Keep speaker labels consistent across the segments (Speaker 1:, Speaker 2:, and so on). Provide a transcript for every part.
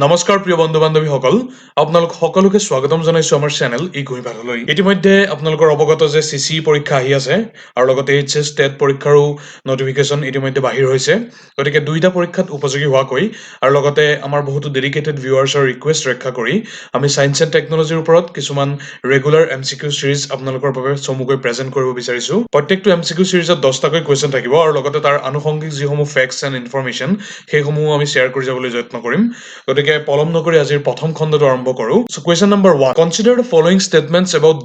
Speaker 1: নমস্কাৰ প্ৰিয় বন্ধু বান্ধৱীসকল আপোনালোক সকলোকে স্বাগতম জনাইছো আমাৰ চেনেল ই গুইভাৰলৈ ইতিমধ্যে আপোনালোকৰ অৱগত যে সিসি পৰীক্ষা আহি আছে আৰু লগতে এইচএস টেট পৰীক্ষাৰো নটিফিকেশন ইতিমধ্যে বাহিৰ হৈছে গতিকে দুইটা পৰীক্ষাত উপযোগী হোৱাকৈ আৰু লগতে আমাৰ বহুতো ডেডিকেটেড ভিউৱাৰ্ছৰ ৰিকুৱেষ্ট ৰক্ষা কৰি আমি সায়েন্স এণ্ড টেকনলজিৰ ওপৰত কিছুমান ৰেগুলাৰ এমসিকিউ সিৰিজ আপোনালোকৰ বাবে চমুকৈ প্ৰেজেন্ট কৰিব বিচাৰিছো প্ৰত্যেকটো এমসিকিউ সিৰিজত 10টাকৈ কোৱেশ্চন থাকিব আৰু লগতে তাৰ আনুষংগিক যিসমূহ ফেক্টছ এণ্ড ইনফৰমেশ্যন সেইসমূহ আমি শ্বেয়াৰ কৰি যাবলৈ যত্ন কৰিম গতিকে পলম নকৰি আজিৰ প্ৰথম খণ্ডটো আৰম্ভ কৰো so question number 1 consider the following statements about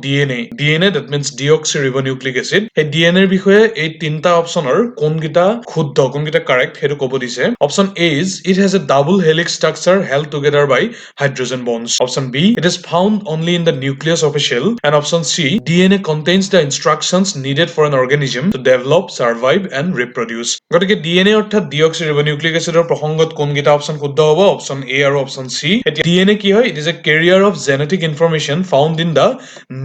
Speaker 1: DNA that means deoxyribonucleic acid এই ডিএনএৰ বিষয়ে এই তিনটা অপচনৰ কোনকিটা শুদ্ধ কোনকিটা কাৰেক্ট হেতু ক'ব দিছে option A is it has a double helix structure held together by hydrogen bonds option B it is found only in the nucleus of a cell and option C DNA contains the instructions needed for an organism to develop survive and reproduce গতিকে DNA অৰ্থাৎ ডিঅক্সিৰিবোনিউক্লিক এসিডৰ প্ৰসংগত কোনকিটা option শুদ্ধ হ'ব option এ আৰু option C DNA কি হয় it is a carrier of genetic information found in the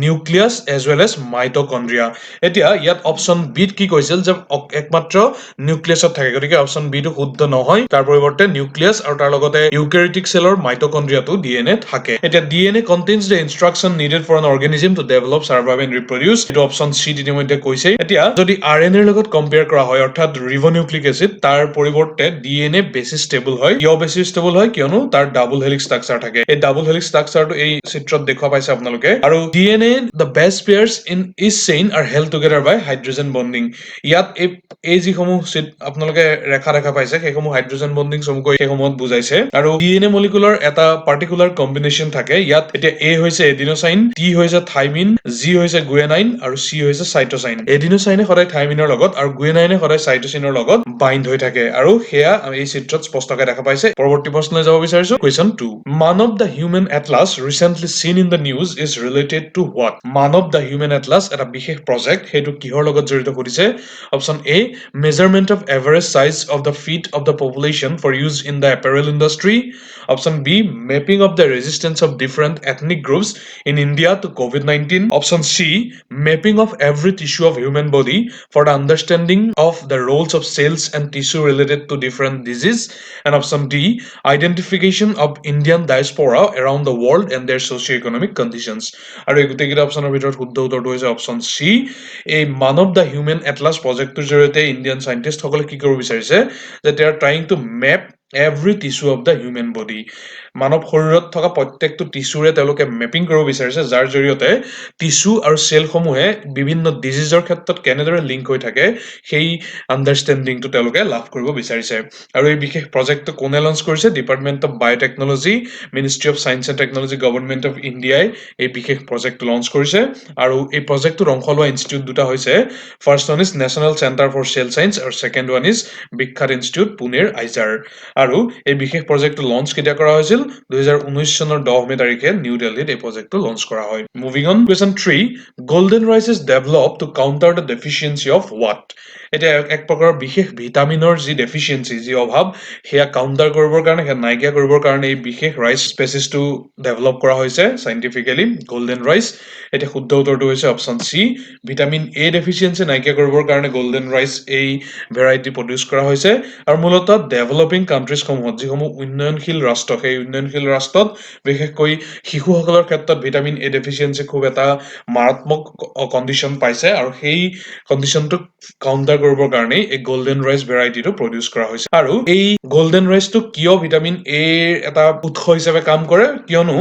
Speaker 1: nucleus as well as mitochondria এতিয়া ইয়াত অপচন বিত কি কৈছিল যে একমাত্ৰ নিউক্লিয়াছত থাকে গতিকে অপচন বি টো শুদ্ধ নহয় তাৰ পৰিৱৰ্তে নিউক্লিয়াছ আৰু তাৰ লগতে ইউকেৰিটিক সেলৰ মাইটকন্ড্ৰিয়াটো ডিএনএ থাকে এতিয়া DNA contains the instruction needed for an organism to develop survive and reproduce এইটো অপচন সি ইতিমধ্যে কৈছে এতিয়া যদি আৰএনএৰ লগত কম্পেয়াৰ কৰা হয় অৰ্থাৎ ৰিবোনিউক্লিক এসিড তাৰ পৰিৱৰ্তে ডিএনএ বেছি ষ্টেবল হয় কিয় বেছি ষ্টেবল হয় কিয়নো তাৰ ডাবল হেলিক্স স্ট্ৰাকচাৰ থাকে এই ডাবল হেলিক্স স্ট্ৰাকচাৰটো এই চিত্ৰত দেখা পাইছে আপোনালোকে আৰু DNA the base pairs in each chain are held together by hydrogen bonding ইয়াত এই যিসমূহ আপোনালোকে ৰেখা দেখা পাইছে সেইসমূহ হাইড্ৰোজেন বন্ডিং চমুকৈ সেইসমূহত বুজাইছে আৰু ডিএনএ মলিকুলাৰ এটা পাৰ্টিকুলাৰ কম্বিনেশ্যন থাকে ইয়াত এতিয়া এ হৈছে এডিনোসাইন টি হৈছে থাইমিন জি হৈছে গুয়েনাইন আৰু চি হৈছে সাইটোসাইন এডিনোসাইনে সদায় থাইমিনৰ লগত আৰু গুয়েনাইনে সদায় সাইটোসিনৰ লগত বাইন্ড হৈ থাকে আৰু হেয়া এই চিত্ৰত স্পষ্টকৈ দেখা পাইছে পৰৱৰ্তী প্ৰশ্নলৈ যাব বিচাৰিছো question 2 Manav the human atlas recently seen in the news is related to what Manav the human atlas এটা বিশেষ প্ৰজেক্ট সেইটো কিহৰ লগত জড়িত কৰিছে option A measurement of average size of the feet of the population for use in the apparel industry option B mapping of the resistance of different ethnic groups in India to COVID-19 option C mapping of every tissue of human body for the understanding of the roles of cells and tissue related to different disease and option D identification of Indian diaspora around the world and their socio-economic conditions আৰু এই গোটেইকেইটা অপচনৰ ভিতৰত শুদ্ধ উত্তৰটো হৈছে option C এই মানৱ the human Atlas প্ৰজেক্টটোৰ জৰিয়তে ইণ্ডিয়ান সাইণ্টিষ্টসকলে কি কৰিব বিচাৰিছে যে they are trying to map every tissue of the human body মানৱ শৰীৰত থকা প্ৰত্যেকটো টিস্যুৰে তেওঁলোকে মেপিং কৰিব বিচাৰিছে যাৰ জৰিয়তে টিস্যু আৰু সেলসমূহে বিভিন্ন ডিজিজৰ ক্ষেত্ৰত কেনেদৰে লিংক হৈ থাকে সেই আণ্ডাৰষ্টেণ্ডিংটো তেওঁলোকে লাভ কৰিব বিচাৰিছে আৰু এই বিশেষ প্ৰজেক্টটো কোনে লঞ্চ কৰিছে department of biotechnology ministry of science and technology government of ইণ্ডিয়াই এই বিশেষ প্ৰজেক্টটো লঞ্চ কৰিছে আৰু এই প্ৰজেক্টটোৰ অংশ লোৱা ইনষ্টিটিউট দুটা হৈছে first one is national centre for cell science আৰু ছেকেণ্ড ওৱান ইজ বিখ্যাত ইনষ্টিটিউট পুনেৰ আইজাৰ আৰু এই বিশেষ প্ৰজেক্টটো লঞ্চ কেতিয়া কৰা হৈছিল 2019 চনৰ 10 মে তাৰিখে নিউ দিল্লীত এই প্ৰজেক্টটো লঞ্চ কৰা হয় moving on question 3 golden rice is developed to counter the deficiency of what এতিয়া এক প্ৰকাৰৰ বিশেষ ভিটামিনৰ যি ডেফিচিয়েন্সি যি অভাৱ সেয়া কাউন্টাৰ কৰিবৰ কাৰণে সেয়া নাইকিয়া কৰিবৰ কাৰণে এই বিশেষ ৰাইচ স্পেচিছটো ডেভেলপ কৰা হৈছে সাইন্টিফিক্যালি গোল্ডেন ৰাইচ এতিয়া শুদ্ধ উত্তৰটো হৈছে option C vitamin A deficiency নাইকিয়া কৰিবৰ কাৰণে গোল্ডেন ৰাইচ এই ভেৰাইটি প্ৰডিউচ কৰা হৈছে আৰু মূলতঃ ডেভেলপিং কাণ্ট্ৰিজসমূহত যিসমূহ উন্নয়নশীল ৰাষ্ট্ৰ সেই উন্নয়নশীল ৰাষ্ট্ৰত বিশেষকৈ শিশুসকলৰ ক্ষেত্ৰত ভিটামিন এ ডেফিচিয়েন্সি খুব এটা মাৰাত্মক কণ্ডিশ্যন পাইছে আৰু সেই কণ্ডিশ্যনটোক কাউন্টাৰ কৰিবৰ কাৰণে এই গোল্ডেন ৰাইচ ভেৰাইটিটো প্ৰডিউচ কৰা হৈছে আৰু এই গোল্ডেন ৰাইচটো কিয় ভিটামিন এ এটা উৎস হিচাপে কাম কৰে কিয়নো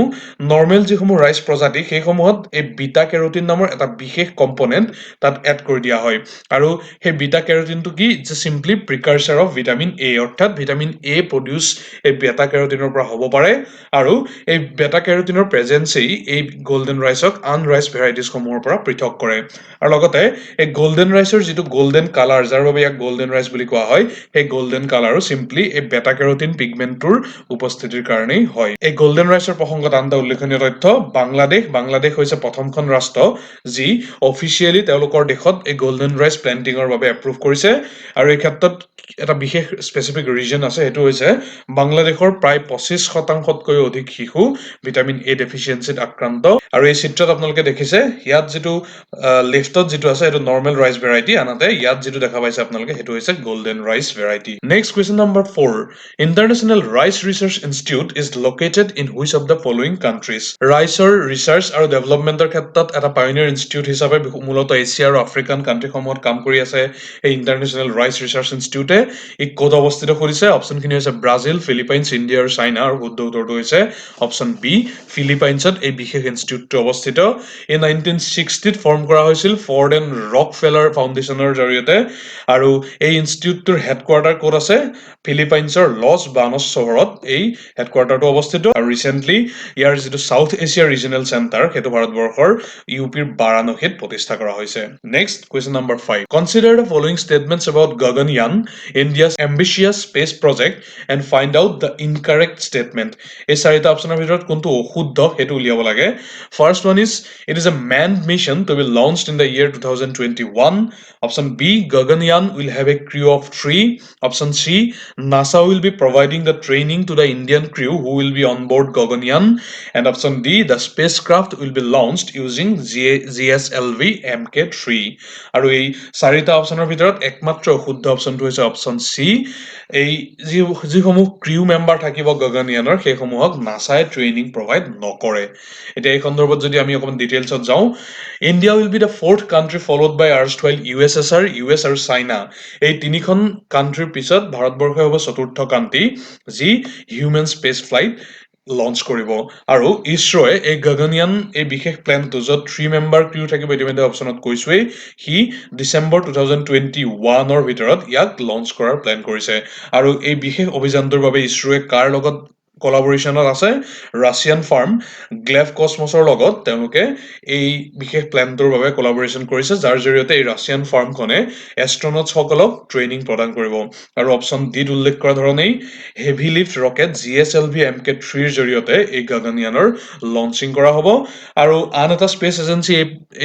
Speaker 1: নৰ্মেল যিসমূহ ৰাইচ প্ৰজাতি সেইসমূহত এই বিটা কেৰোটিন নামৰ এটা বিশেষ কম্পোনেন্ট তাত এড কৰি দিয়া হয় আৰু সেই বিটা কেৰোটিনটো কি যে সিম্পলি প্ৰিকাৰচাৰ অফ ভিটামিন এ অৰ্থাৎ ভিটামিন এ প্ৰডিউচ এই বেটা কেৰোটিনৰ পৰা হ'ব পাৰে আৰু এই বেটা কেৰোটিনৰ প্ৰেজেন্সেই এই গোল্ডেন ৰাইচক আন ৰাইচ ভেৰাইটিজ সমূহৰ পৰা পৃথক কৰে আৰু লগতে এই গোল্ডেন ৰাইচৰ যিটো গোল্ডেন কালাৰ যাৰ বাবে ইয়াক গোল্ডেন ৰাইচ বুলি কোৱা হয় সেই গোল্ডেন কালাৰো সিম্পলি এই বেটা কেৰোটিন পিগমেন্টটোৰ উপস্থিতিৰ কাৰণেই হয় এই গোল্ডেন ৰাইচৰ প্ৰসংগত আনটা উল্লেখনীয় তথ্য বাংলাদেশ হৈছে প্ৰথমখন ৰাষ্ট্ৰ যি অফিচিয়েলি তেওঁলোকৰ দেশত এই গোল্ডেন ৰাইচ প্লেন্টিংৰ বাবে এপ্ৰুভ কৰিছে আৰু এই ক্ষেত্ৰত এটা বিশেষ স্পেচিফিক ৰিজন আছে সেইটো হৈছে বাংলাদেশৰ প্ৰায় 25% অধিক শিশু ভিটামিন এ ডেফিচিয়েন্সিত আক্ৰান্ত আৰু এই চিত্ৰত আপোনালোকে দেখিছে ইয়াত যেটো লেফটত যেটো আছে এটো নৰ্মেল ৰাইচ ভেৰাইটি আনহাতে ইয়াত যেটো যিটো দেখা পাইছে আপোনালোকে সেইটো হৈছে golden rice variety next question number 4 international rice research institute is located in which of the following countries ৰাইচৰ ৰিচাৰ্চ আৰু ডেভেলপমেণ্টৰ ক্ষেত্ৰত এটা পায়োনিয়াৰ ইনষ্টিটিউট হিচাপে মূলতঃ এছিয়া আৰু আফ্ৰিকান কাণ্ট্ৰিসমূহত কাম কৰি আছে এই ইণ্টাৰনেশ্যনেল ৰাইচ ৰিচাৰ্চ ইনষ্টিটিউটে ই ক'ত অৱস্থিত কৰিছে অপশ্যনখিনি হৈছে ব্ৰাজিল ফিলিপাইনছ ইণ্ডিয়া আৰু চাইনা আৰু শুদ্ধ উত্তৰটো হৈছে অপশ্যন বি ফিলিপাইনছত এই বিশেষ ইনষ্টিটিউটটো অৱস্থিত এই 1960ত ফৰ্ম কৰা হৈছিল ফৰ্ড এণ্ড ৰক ফেলাৰ ফাউণ্ডেশ্যনৰ জৰিয়তে আৰু এই ইনষ্টিটিউটটোৰ হেডকোৱাৰ্টাৰ ক'ত আছে ফিলিপাইনছৰ লছ বানছ চহৰত এই হেডকোৱাৰ্টাৰটো অৱস্থিত আৰু ৰিচেণ্টলি ইয়াৰ যিটো সাউথ এছিয়া ৰিজনেল চেণ্টাৰ সেইটো ভাৰতবৰ্ষৰ ইউপিৰ বাৰাণসীত প্ৰতিষ্ঠা কৰা হৈছে next question number 5 consider the following statements about Gaganyaan India's ambitious space project and find out the incorrect statement এই চাৰিটা অপশ্যনৰ ভিতৰত কোনটো অশুদ্ধ সেইটো উলিয়াব লাগে first one is it is a manned mission to be launched in the year 2021 option B Gaganyaan will have a crew of 3 option C NASA will be providing the training to the Indian crew who will be on board Gaganyaan and option D the spacecraft will be launched using GSLV Mk3 আৰু এই চাৰিটা অপশ্যনৰ ভিতৰত একমাত্ৰ শুদ্ধ অপশ্যনটো হৈছে option C এই যিসমূহ ক্ৰিউ মেম্বাৰ থাকিব গগনয়ানৰ সেইসমূহক নাছাই ট্ৰেইনিং প্ৰভাইড নকৰে এতিয়া এই সন্দৰ্ভত যদি আমি অকমান ডিটেইলছত যাওঁ India will be the fourth country followed by erstwhile USSR US আৰু চাইনা এই তিনিখন কাণ্ট্ৰিৰ পিছত ভাৰতবৰ্ষই হ'ব চতুৰ্থ কাণ্ট্ৰি যি হিউমেন স্পেচ ফ্লাইট লঞ্চ কৰিব আৰু ইছৰোৱে এই গগনয়ান এই বিশেষ প্লেনটো য'ত 3 মেম্বাৰ ক্ৰিউ থাকিব ইতিমধ্যে অপশ্যনত কৈছোৱেই সি ডিচেম্বৰ 2021ৰ ভিতৰত ইয়াক লঞ্চ কৰাৰ প্লেন কৰিছে আৰু এই বিশেষ অভিযানটোৰ বাবে ইছৰোৱে কাৰ লগত কোলাবৰেশ্যনত আছে ৰাছিয়ান ফাৰ্ম গ্লেভ কসমছৰ লগত তেওঁলোকে এই বিশেষ প্লেনটোৰ বাবে কোলাবৰেশ্যন কৰিছে যাৰ জৰিয়তে এই ৰাছিয়ান ফাৰ্মখনে এষ্ট্ৰনটছসকলক ট্ৰেইনিং প্ৰদান কৰিব আৰু অপশ্যন ডিত উল্লেখ কৰা ধৰণেই হেভি লিফ্ট ৰকেট GSLV Mk3ৰ জৰিয়তে এই গগনয়ানৰ লঞ্চিং কৰা হ'ব আৰু আন এটা স্পেচ এজেঞ্চি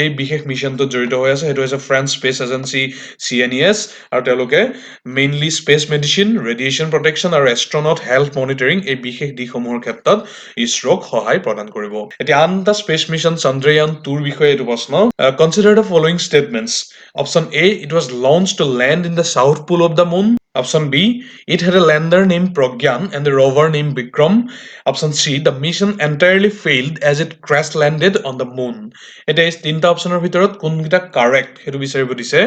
Speaker 1: এই বিশেষ মিছনটোত জড়িত হৈ আছে সেইটো হৈছে ফ্ৰেঞ্চ স্পেচ এজেঞ্চি CNES আৰু তেওঁলোকে mainly space medicine radiation protection আৰু এষ্ট্ৰনট হেল্থ মনিটৰিং এই বিশেষ দিশসমূহৰ ক্ষেত্ৰত ইছৰোক সহায় প্ৰদান কৰিব এতিয়া আন এটা স্পেচ মিছন চন্দ্ৰয়ান 2ৰ বিষয়ে এইটো প্ৰশ্ন consider the following statements option A it was launch to land in the south pole of the moon Option B, it had a lander named Pragyan and a rover named Vikram. Option C, the mission entirely failed as it crash landed on the moon. এটা এই তিনটা অপশ্যনৰ ভিতৰত কোনকেইটা correct সেইটো বিচাৰিব দিছে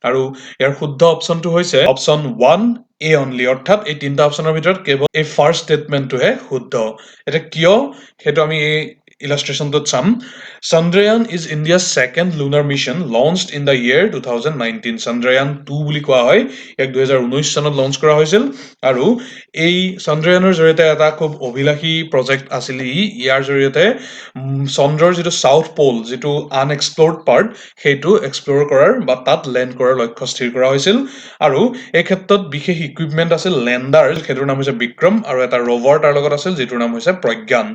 Speaker 1: আৰু ইয়াৰ শুদ্ধ অপশ্যনটো হৈছে অপশ্যন 1 এ অনলি অৰ্থাৎ এই তিনটা অপশ্যনৰ ভিতৰত কেৱল এই ফাৰ্ষ্ট ষ্টেটমেণ্টটোহে শুদ্ধ এটা কিয় সেইটো আমি এই ইলাষ্ট্ৰেশ্যনটোত চাম Chandrayaan is India's second lunar mission launched in the year 2019 Chandrayaan 2 বুলি কোৱা হয় ইয়াক 2019 চনত লঞ্চ কৰা হৈছিল আৰু এই চন্দ্ৰয়ানৰ জৰিয়তে এটা খুব অভিলাষী প্ৰজেক্ট আছিল ইয়াৰ জৰিয়তে চন্দ্ৰৰ যিটো সাউথ পোল যিটো আনএক্সপ্ল'ৰ্ড পাৰ্ট সেইটো এক্সপ্ল'ৰ কৰাৰ বা তাত লেণ্ড কৰাৰ লক্ষ্য স্থিৰ কৰা হৈছিল আৰু এই ক্ষেত্ৰত বিশেষ ইকুইপমেণ্ট আছিল লেণ্ডাৰ সেইটোৰ নাম হৈছে বিক্ৰম আৰু এটা ৰভাৰ তাৰ লগত আছিল যিটোৰ নাম হৈছে প্ৰজ্ঞান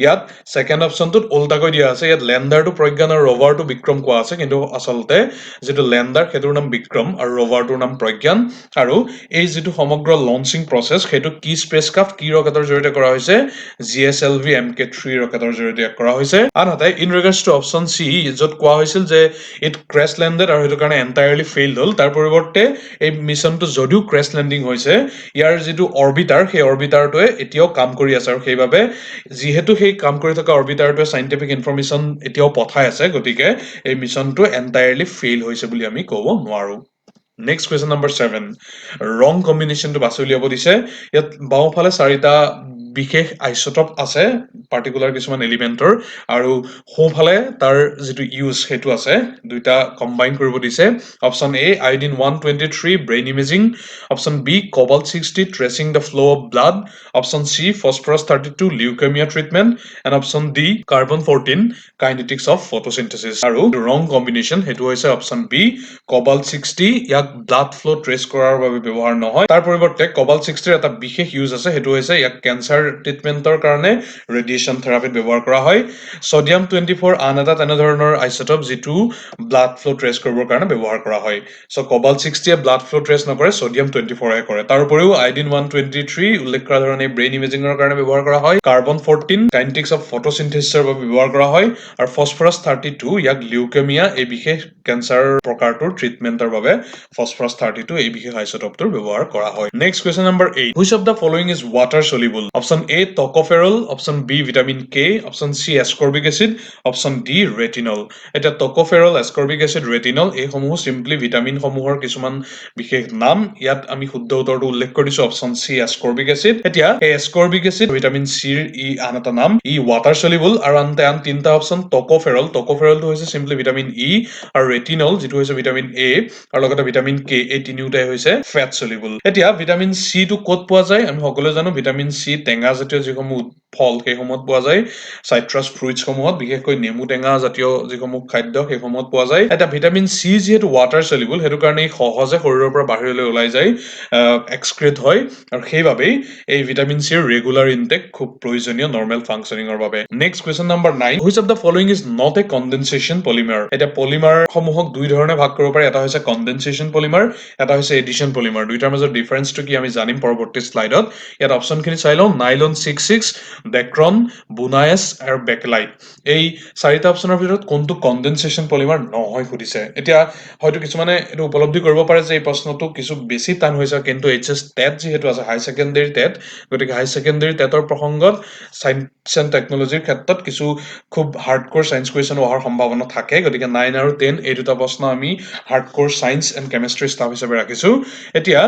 Speaker 1: ইয়াত ছেকেণ্ড অপশ্যনটোত ওলটাকৈ দিয়া আছে ইয়াত লেণ্ডাৰটো প্ৰজ্ঞান আৰু ৰভাৰটো বিক্ৰম কোৱা আছে কিন্তু আচলতে যিটো লেণ্ডাৰ সেইটোৰ নাম বিক্ৰম আৰু ৰভাৰটোৰ নাম প্ৰজ্ঞান আৰু এই যিটো সমগ্ৰ লঞ্চিং প্ৰচেছ সেইটো কি স্পেচক্ৰাফ্ট কি ৰকেটৰ জৰিয়তে কৰা হৈছে GSLV Mk3 ৰকেটৰ জৰিয়তে কৰা হৈছে আনহাতে ইন ৰিগাৰ্ডছ টু অপশ্যন চি য'ত কোৱা হৈছিল যে ইট ক্ৰেছ লেণ্ডেড আৰু সেইটো কাৰণে এণ্টায়াৰলি ফেইল্ড হ'ল তাৰ পৰিৱৰ্তে এই মিছনটো যদিও ক্ৰেছ লেণ্ডিং হৈছে ইয়াৰ যিটো অৰ্বিটাৰ সেই অৰ্বিটাৰটোৱে এতিয়াও কাম কৰি আছে আৰু সেইবাবে যিহেতু সেই কাম কৰি থকা অৰ্বিটাৰটোৱে চাইণ্টিফিক ইনফৰমেশ্যন এতিয়াও পঠাই আছে গতিকে এই মিছনটো এণ্টায়াৰলি ফেইল হৈছে বুলি আমি ক'ব নোৱাৰোঁ নেক্সট কুৱেশ্যন নম্বৰ 7 ৰং কম্বিনেশ্যনটো বাছি উলিয়াব দিছে ইয়াত বাওঁফালে চাৰিটা বিশেষ আইচটপ আছে পাৰ্টিকুলাৰ কিছুমান এলিমেণ্টৰ আৰু সোঁফালে তাৰ যিটো ইউজ সেইটো আছে দুইটা কম্বাইন কৰিব দিছে option A iodine 123 brain imaging option B cobalt 60 tracing the flow' of blood option C phosphorus 32 leukaemia treatment and option D carbon 14 kinetics of photosynthesis আৰু ৰং কম্বিনেশ্যন সেইটো হৈছে অপশ্যন বি কোবাল্ট 60 ইয়াক ব্লাড ফ্ল' ট্ৰেচ কৰাৰ বাবে ব্যৱহাৰ নহয় তাৰ পৰিৱৰ্তে কোবাল্ট 60ৰ এটা বিশেষ ইউজ আছে সেইটো হৈছে ইয়াক কেঞ্চাৰ ট্ৰিটমেণ্টৰ কাৰণে ৰেডিয়েশ্যন থেৰাপিত ব্যৱহাৰ কৰা হয় ছডিয়াম 24 আন এটা তেনেধৰণৰ আইচোটপ যিটো ব্লাড ফ্ল' ট্ৰেছ কৰিবৰ কাৰণে ব্যৱহাৰ কৰা হয় চ' কবাল্ট 60 ব্লাড ফ্ল' ট্ৰেছ নকৰে ছডিয়াম 24 কৰে তাৰ উপৰিও আইডিন 123 উল্লেখ কৰা ধৰণে ব্ৰেইন ইমেজিঙৰ কাৰণে ব্যৱহাৰ কৰা হয় কাৰ্বন 14 কাইনেটিক্স অফ ফটোচিনথেসিছৰ বাবে ব্যৱহাৰ কৰা হয় আৰু ফসফৰাছ 32 ইয়াক লিউকেমিয়া এই বিশেষ কেঞ্চাৰ প্ৰকাৰটোৰ ট্ৰিটমেণ্টৰ বাবে ফসফৰাছ 32 এই বিশেষ আইচোটপটোৰ ব্যৱহাৰ কৰা হয় next question number 8 which of the following is water soluble option A tocopherol option B vitamin K option C ascorbic acid option D retinol এটা টকোফেৰল এস্কৰ্বিক এসিড ৰেটিনল এই সমূহ সিম্পলি ভিটামিন সমূহৰ কিছুমান বিশেষ নাম ইয়াত আমি শুদ্ধ উত্তৰটো উল্লেখ কৰিছো অপচন সি এস্কৰ্বিক এসিড এতিয়া এই এস্কৰ্বিক এসিড ভিটামিন সিৰ ই আন এটা নাম ই ৱাটাৰ সলিউবল আৰু আন তিনটা অপচন টকোফেৰলটো হৈছে সিম্পলি ভিটামিন ই আৰু ৰেটিনল যেটো হৈছে ভিটামিন এ আৰু লগতে ভিটামিন কে এই তিনিওটাই হৈছে ফেট সলিউবল এতিয়া ভিটামিন সি টো ক'ত পোৱা যায় আমি সকলোৱে জানো ভিটামিন সি টেঙা জাতীয় যিসমূহ ফল সেইসমূহত পোৱা যায় সাইট্ৰাছ ফ্ৰুইটছ সমূহত বিশেষকৈ নেমু টেঙা জাতীয় যিসমূহ খাদ্য সেইসমূহত পোৱা যায় এটা ভিটামিন সি যেহেতু ৱাটাৰ সলিউবল হেতু কাৰণে সহজে শৰীৰৰ পৰা বাহিৰলৈ ওলাই যায় এক্সক্ৰিট হয় আৰু সেইবাবেই এই ভিটামিন সিৰ ৰেগুলাৰ ইনটেক খুব প্ৰয়োজনীয় নৰ্মেল ফাংচনিঙৰ বাবে next question number 9 which of the following is not a condensation polymer এটা পলিমাৰ সমূহক দুই ধৰণে ভাগ কৰিব পাৰে এটা হৈছে কনডেনসেচন পলিমাৰ এটা হৈছে এডিশন পলিমাৰ দুইটাৰ মাজৰ ডিফাৰেন্সটো কি আমি জানিম পৰৱৰ্তী স্লাইডত ইয়াত অপচনখিনি চাই লওঁ নাইলন 66 ডেক্ৰন বুনায়েছ আৰু বেকেলাইট এই চাৰিটা অপচনৰ ভিতৰত কোনটো কনডেনসেচন পলিমাৰ নহয় সুধিছে এতিয়া হয়তো কিছুমানে এটো উপলব্ধি কৰিব পাৰে যে এই প্ৰশ্নটো কিছু বেছি টান হৈছে কিন্তু এইচএছ টেট যেহেতু আছে হাই সেকেন্ডাৰী টেট গতিকে হাই সেকেন্ডাৰী টেটৰ প্ৰসংগত সায়েন্স এণ্ড টেকনলজিৰ ক্ষেত্ৰত কিছু খুব হাৰ্ডকোৰ সায়েন্স কুৱেশ্যন অহাৰ সম্ভাৱনা থাকে গতিকে 9 আৰু 10 এই দুটা প্ৰশ্ন আমি hardcore science and chemistry stuff হিচাপে ৰাখিছো এতিয়া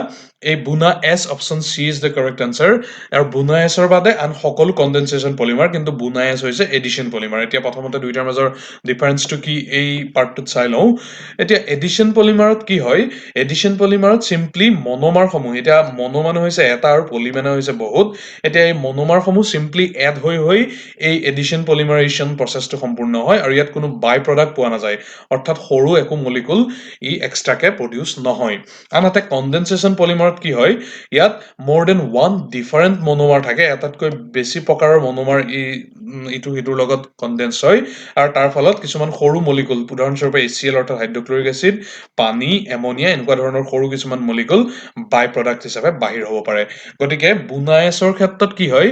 Speaker 1: এই buna S option C is the correct answer আৰু বুনা এছৰ বাদে আন সকলো কনডেনসেচন পলিমাৰ কিন্তু বুনা এছ হৈছে এডিশন পলিমাৰ এতিয়া প্ৰথমতে দুইটাৰ মাজৰ ডিফাৰেন্সটো কি এই পাৰ্টটোত চাই লওঁ এতিয়া এডিশন পলিমাৰত কি হয় এডিশন পলিমাৰত সিম্পলি মনোমাৰ সমূহ এতিয়া মনো মানে হৈছে এটা আৰু পলি মানে হৈছে বহুত এতিয়া এই মনোমাৰ সমূহ সিম্পলি এড হৈ এই এডিশন পলিমাৰেশন প্ৰসেসটো সম্পূৰ্ণ হয় আৰু ইয়াত কোনো বাই প্ৰডাক্ট পোৱা নাযায় অৰ্থাৎ সৰু একো মলিকুল ই এক্সট্ৰাকে প্ৰডিউস নহয় আনহাতে কনডেনসেচন পলিমাৰত কি হয় ইয়াত more than one different monomer থাকে এটাতকৈ বেছি প্ৰকাৰৰ মনোমাৰ ইটো হিটোৰ লগত কনডেন্স হয় আৰু তাৰ ফলত কিছুমান সৰু মলিকুল উদাহৰণস্বৰূপে HCl অৰ্থাৎ হাইড্ৰক্লোৰিক এসিড পানী এমোনিয়া এনেকুৱা ধৰণৰ সৰু কিছুমান মলিকুল বাই প্ৰডাক্ট হিচাপে বাহিৰ হ'ব পাৰে গতিকে বুনায়েছৰ ক্ষেত্ৰত কি হয়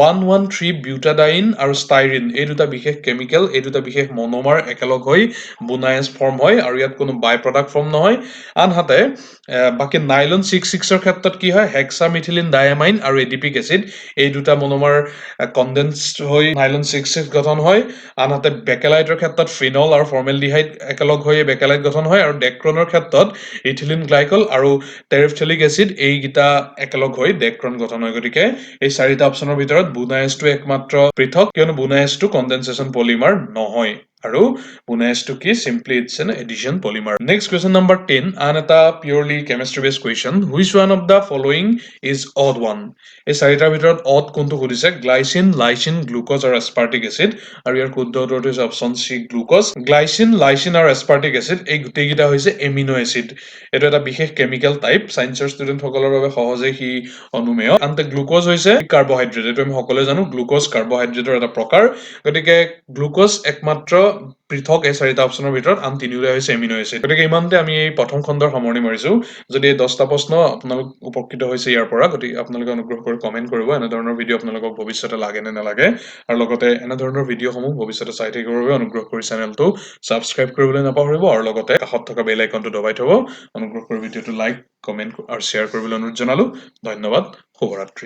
Speaker 1: 113 বিউটাডাইন আৰু ষ্টাইৰিন এই দুটা বিশেষ কেমিকেল এই দুটা বিশেষ মনোমাৰ একেলগ হৈ বুনায়েছ ফৰ্ম হয় আৰু ইয়াত কোনো বাই প্ৰডাক্ট ফৰ্ম নহয় আনহাতে বাকি নাইলন 66 ৰ ক্ষেত্ৰত কি হয় হেক্সামিথিলিন ডায়ামাইন আৰু এডিপিক এসিড এই দুটা মনোমাৰ কনডেন্সড হৈ নাইলন 66 গঠন হয় আনহাতে বেকেলাইটৰ ক্ষেত্ৰত ফিনল আৰু ফৰ্মেলডিহাইড একেলগ হৈ বেকেলাইট গঠন হয় আৰু ডেক্ৰনৰ ক্ষেত্ৰত ইথিলিন গ্লাইকল আৰু টেৰিফথেলিক এসিড এইগিটা একেলগ হৈ ডেক্ৰন গঠন হয় গতিকে এই চাৰিটা অপচনৰ ভিতৰত বুনায়েছটো একমাত্ৰ পৃথক কিয়নো বুনায়েছটো কনডেনসেচন পলিমাৰ নহয় আৰু বুনায়েছটো কি simply it's an addition polymer next question number 10 আন এটা purely chemistry based question which one of the following is odd one এই চাৰিটাৰ ভিতৰত odd কোনটো সুধিছে গ্লাইসিন লাইসিন গ্লুকোজ আৰু এস্পাৰ্টিক এসিড আৰু ইয়াৰ শুদ্ধ উত্তৰটো হৈছে option C glucose glycine lysine আৰু এস্পাৰ্টিক এসিড এই গোটেইকেইটা হৈছে এমিনো এসিড এটো এটা বিশেষ কেমিকেল টাইপ সায়েন্সৰ ষ্টুডেন্ট সকলৰ বাবে সহজে হি অনুমেয় আনহাতে গ্লুকোজ হৈছে কাৰ্বোহাইড্ৰেট এটো আমি সকলোৱে জানো গ্লুকোজ কাৰ্বোহাইড্ৰেটৰ এটা প্ৰকাৰ গতিকে গ্লুকোজ একমাত্ৰ পৃথক এই চাৰিটা অপচনৰ ভিতৰত আন তিনিটা হৈছে এমিনো এসিড গতিকে ইমানতে আমি এই প্ৰথম খণ্ডৰ সামৰণি মাৰিছো যদি এই 10টা প্ৰশ্ন আপোনালোক উপকৃত হৈছে ইয়াৰ পৰা গতিকে আপোনালোকে অনুগ্ৰহ কৰি কমেন্ট কৰিব এনে ধৰণৰ ভিডিও আপোনালোকক ভৱিষ্যতে লাগে নে নালাগে আৰু লগতে এনে ধৰণৰ ভিডিওসমূহ ভৱিষ্যতে চাই থাকিবৰ বাবে অনুগ্ৰহ কৰি চেনেলটো সাবস্ক্ৰাইব কৰিবলৈ নাপাহৰিব আৰু লগতে কাষত থকা বেল আইকনটো দবাই থব অনুগ্ৰহ কৰি ভিডিওটো লাইক কমেন্ট আৰু শ্বেয়াৰ কৰিবলৈ অনুৰোধ জনালো ধন্যবাদ শুভৰাত্ৰি